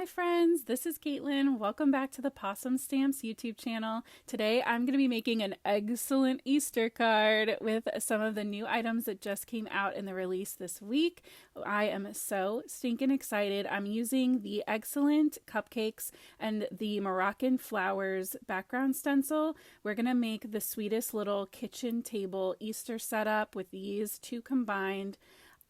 Hi friends, this is Caitlin. Welcome back to the Possum Stamps YouTube channel. Today I'm going to be making an Eggcelent Easter card with some of the new items that just came out in the release this week. I am so stinking excited. I'm using the Eggcelent Cupcakes and the Moroccan Flowers background stencil. We're going to make the sweetest little kitchen table Easter setup with these two combined.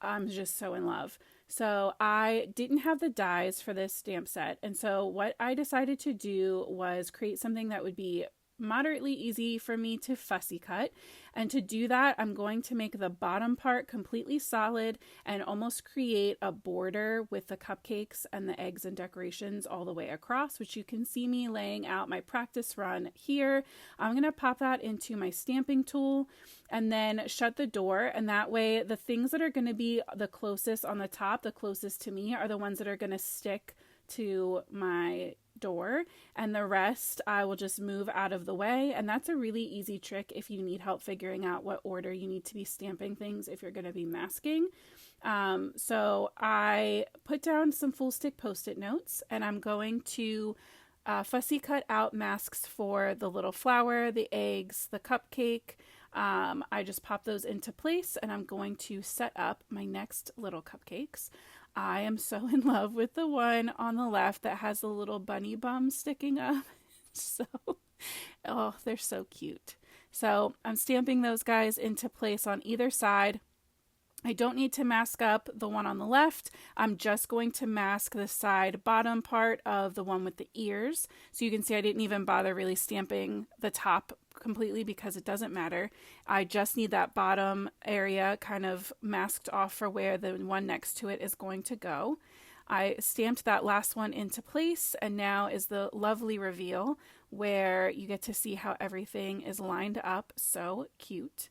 I'm just so in love. So I didn't have the dies for this stamp set. And so what I decided to do was create something that would be moderately easy for me to fussy cut. And to do that, I'm going to make the bottom part completely solid and almost create a border with the cupcakes and the eggs and decorations all the way across, which you can see me laying out my practice run here. I'm going to pop that into my stamping tool and then shut the door. And that way the things that are going to be the closest on the top, the closest to me, are the ones that are going to stick to my door, and the rest I will just move out of the way. And that's a really easy trick if you need help figuring out what order you need to be stamping things if you're going to be masking. So I put down some full stick post-it notes, and I'm going to fussy cut out masks for the little flower, the eggs, the cupcake. I just pop those into place, and I'm going to set up my next little cupcakes. I am so in love with the one on the left that has the little bunny bum sticking up. Oh, they're so cute. So I'm stamping those guys into place on either side. I don't need to mask up the one on the left. I'm just going to mask the side bottom part of the one with the ears. So you can see I didn't even bother really stamping the top completely because it doesn't matter. I just need that bottom area kind of masked off for where the one next to it is going to go. I stamped that last one into place, and now is the lovely reveal where you get to see how everything is lined up. So cute.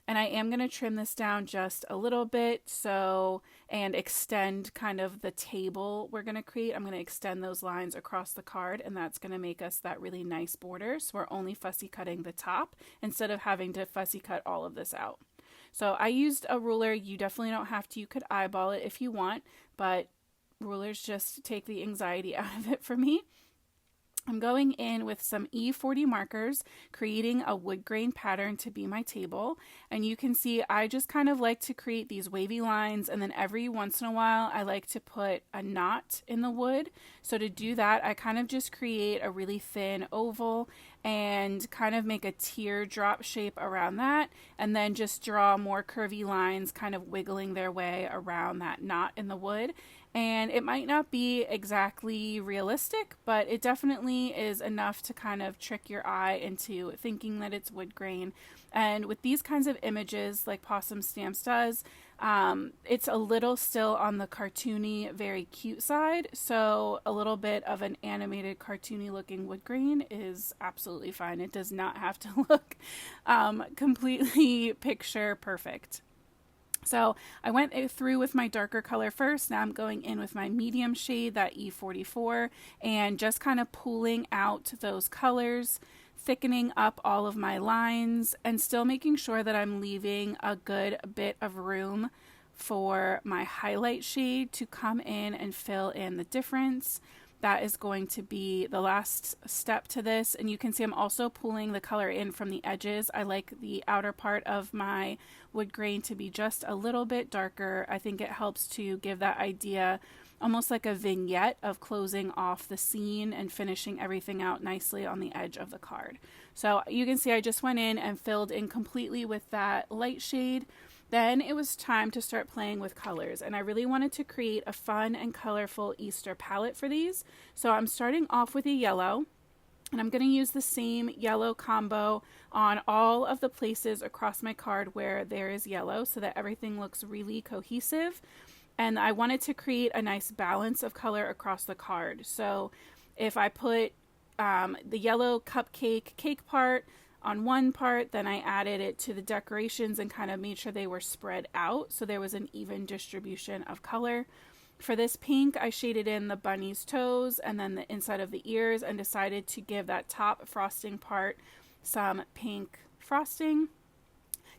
And I am going to trim this down just a little bit and extend kind of the table we're going to create. I'm going to extend those lines across the card, and that's going to make us that really nice border. So we're only fussy cutting the top instead of having to fussy cut all of this out. So I used a ruler. You definitely don't have to. You could eyeball it if you want, but rulers just take the anxiety out of it for me. I'm going in with some E40 markers, creating a wood grain pattern to be my table. And you can see I just kind of like to create these wavy lines, and then every once in a while I like to put a knot in the wood. So to do that, I kind of just create a really thin oval and kind of make a teardrop shape around that, and then just draw more curvy lines kind of wiggling their way around that knot in the wood. And it might not be exactly realistic, but it definitely is enough to kind of trick your eye into thinking that it's wood grain. And with these kinds of images, like Possum Stamps does, it's a little still on the cartoony, very cute side. So a little bit of an animated, cartoony looking wood grain is absolutely fine. It does not have to look completely picture perfect. So I went through with my darker color first. Now I'm going in with my medium shade, that E44, and just kind of pulling out those colors, thickening up all of my lines, and still making sure that I'm leaving a good bit of room for my highlight shade to come in and fill in the difference. That is going to be the last step to this. And you can see I'm also pulling the color in from the edges. I like the outer part of my wood grain to be just a little bit darker. I think it helps to give that idea, almost like a vignette of closing off the scene and finishing everything out nicely on the edge of the card. So you can see I just went in and filled in completely with that light shade. Then it was time to start playing with colors, and I really wanted to create a fun and colorful Easter palette for these. So I'm starting off with a yellow, and I'm going to use the same yellow combo on all of the places across my card where there is yellow so that everything looks really cohesive. And I wanted to create a nice balance of color across the card. So if I put the yellow cupcake cake part on one part, then I added it to the decorations and kind of made sure they were spread out so there was an even distribution of color. For this pink, I shaded in the bunny's toes and then the inside of the ears, and decided to give that top frosting part some pink frosting.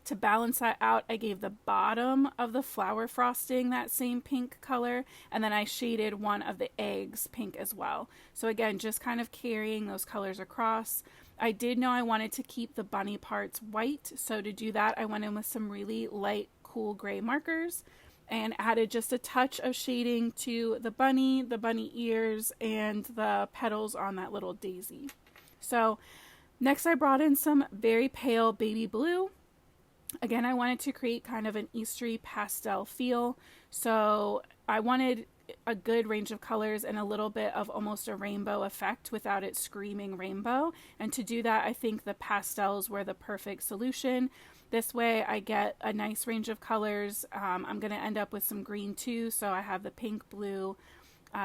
To balance that out, I gave the bottom of the flower frosting that same pink color, and then I shaded one of the eggs pink as well. So again, just kind of carrying those colors across. I did know I wanted to keep the bunny parts white, so to do that, I went in with some really light, cool gray markers and added just a touch of shading to the bunny ears, and the petals on that little daisy. So next I brought in some very pale baby blue. Again, I wanted to create kind of an Eastery pastel feel, so I wanted a good range of colors and a little bit of almost a rainbow effect without it screaming rainbow. And to do that, I think the pastels were the perfect solution. This way I get a nice range of colors. I'm going to end up with some green too, so I have the pink, blue,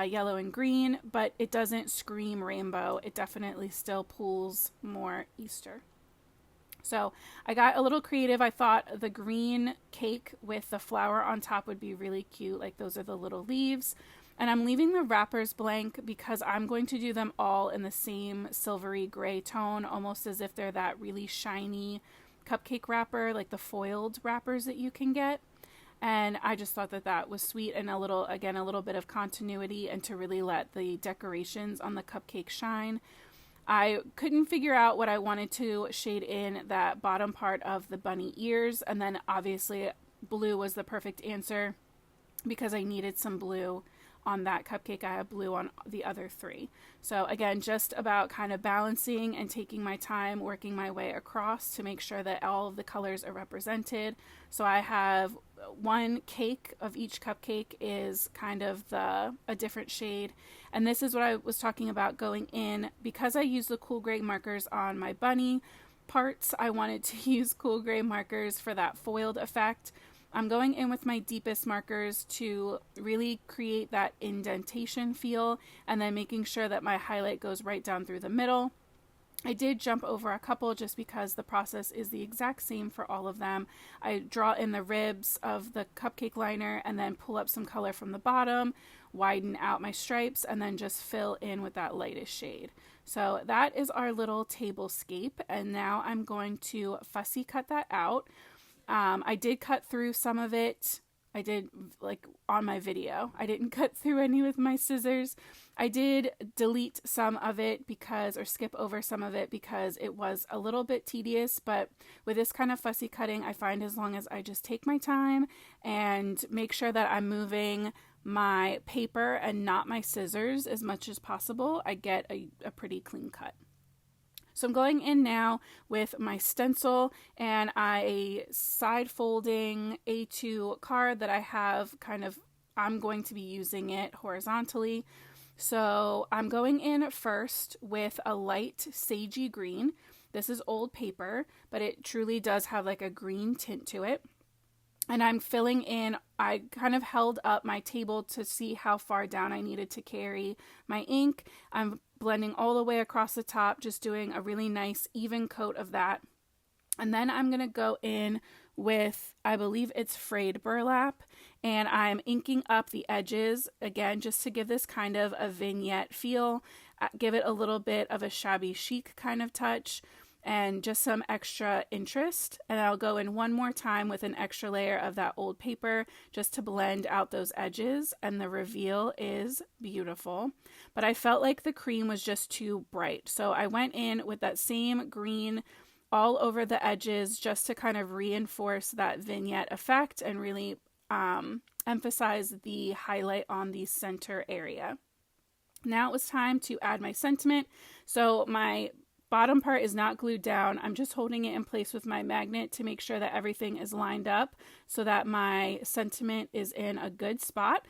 yellow, and green, but it doesn't scream rainbow. It definitely still pulls more Easter. So I got a little creative. I thought the green cake with the flower on top would be really cute. Like, those are the little leaves. And I'm leaving the wrappers blank because I'm going to do them all in the same silvery gray tone, almost as if they're that really shiny cupcake wrapper, like the foiled wrappers that you can get. And I just thought that that was sweet, and a little bit of continuity, and to really let the decorations on the cupcake shine. I couldn't figure out what I wanted to shade in that bottom part of the bunny ears, and then obviously blue was the perfect answer because I needed some blue on that cupcake. I have blue on the other three. So again, just about kind of balancing and taking my time, working my way across to make sure that all of the colors are represented. So I have one cake of each cupcake is kind of a different shade. And this is what I was talking about going in. Because I used the cool gray markers on my bunny parts, I wanted to use cool gray markers for that foiled effect. I'm going in with my deepest markers to really create that indentation feel, and then making sure that my highlight goes right down through the middle. I did jump over a couple just because the process is the exact same for all of them. I draw in the ribs of the cupcake liner and then pull up some color from the bottom, widen out my stripes, and then just fill in with that lightest shade. So that is our little tablescape, and now I'm going to fussy cut that out. I did cut through some of it. I did, like, on my video. I didn't cut through any with my scissors. I did delete some of it or skip over some of it because it was a little bit tedious, but with this kind of fussy cutting, I find as long as I just take my time and make sure that I'm moving my paper and not my scissors as much as possible, I get a pretty clean cut. So I'm going in now with my stencil and a side folding A2 card that I have I'm going to be using it horizontally. So I'm going in first with a light sagey green. This is old paper, but it truly does have like a green tint to it. And I'm filling in, I kind of held up my table to see how far down I needed to carry my ink. I'm blending all the way across the top, just doing a really nice even coat of that. And then I'm going to go in with, I believe it's frayed burlap, and I'm inking up the edges, again, just to give this kind of a vignette feel, give it a little bit of a shabby chic kind of touch, and just some extra interest. And I'll go in one more time with an extra layer of that old paper just to blend out those edges, and the reveal is beautiful. But I felt like the cream was just too bright, so I went in with that same green all over the edges just to kind of reinforce that vignette effect and really emphasize the highlight on the center area. Now it was time to add my sentiment. So my bottom part is not glued down. I'm just holding it in place with my magnet to make sure that everything is lined up so that my sentiment is in a good spot.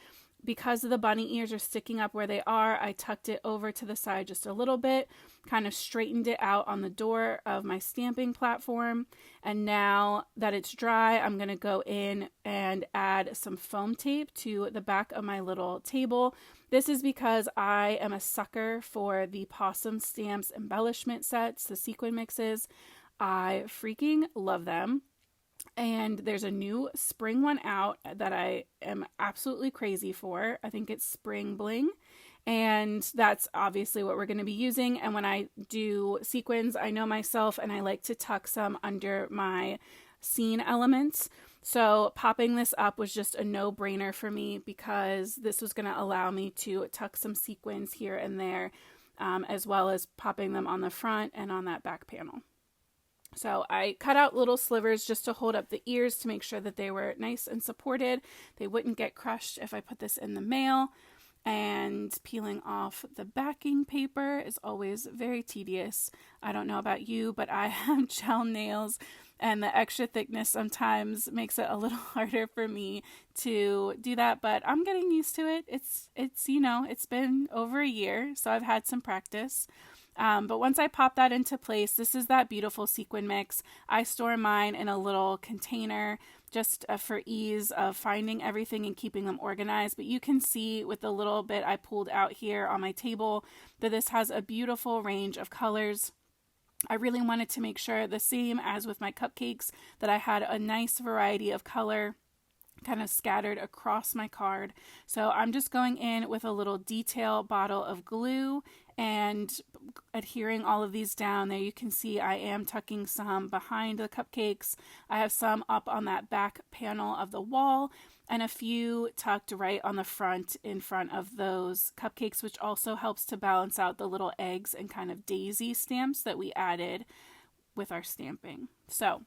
Because the bunny ears are sticking up where they are, I tucked it over to the side just a little bit, kind of straightened it out on the door of my stamping platform. And now that it's dry, I'm going to go in and add some foam tape to the back of my little table. This is because I am a sucker for the Possum Stamps embellishment sets, the sequin mixes. I freaking love them. And there's a new spring one out that I am absolutely crazy for. I think it's Spring Bling. And that's obviously what we're going to be using. And when I do sequins, I know myself and I like to tuck some under my scene elements. So popping this up was just a no-brainer for me because this was going to allow me to tuck some sequins here and there, as well as popping them on the front and on that back panel. So I cut out little slivers just to hold up the ears to make sure that they were nice and supported. They wouldn't get crushed if I put this in the mail. And peeling off the backing paper is always very tedious. I don't know about you, but I have gel nails, and the extra thickness sometimes makes it a little harder for me to do that, but I'm getting used to it. It's it's been over a year, so I've had some practice. But once I pop that into place, this is that beautiful sequin mix. I store mine in a little container just for ease of finding everything and keeping them organized. But you can see with the little bit I pulled out here on my table that this has a beautiful range of colors. I really wanted to make sure, the same as with my cupcakes, that I had a nice variety of color kind of scattered across my card. So I'm just going in with a little detail bottle of glue and adhering all of these down. There you can see I am tucking some behind the cupcakes. I have some up on that back panel of the wall and a few tucked right on the front in front of those cupcakes, which also helps to balance out the little eggs and kind of daisy stamps that we added with our stamping. So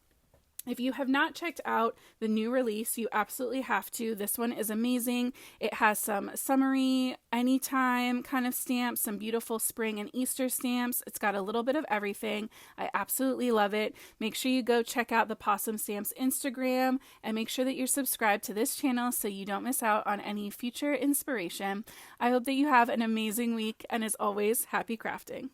if you have not checked out the new release, you absolutely have to. This one is amazing. It has some summery, anytime kind of stamps, some beautiful spring and Easter stamps. It's got a little bit of everything. I absolutely love it. Make sure you go check out the Possum Stamps Instagram and make sure that you're subscribed to this channel so you don't miss out on any future inspiration. I hope that you have an amazing week, and as always, happy crafting.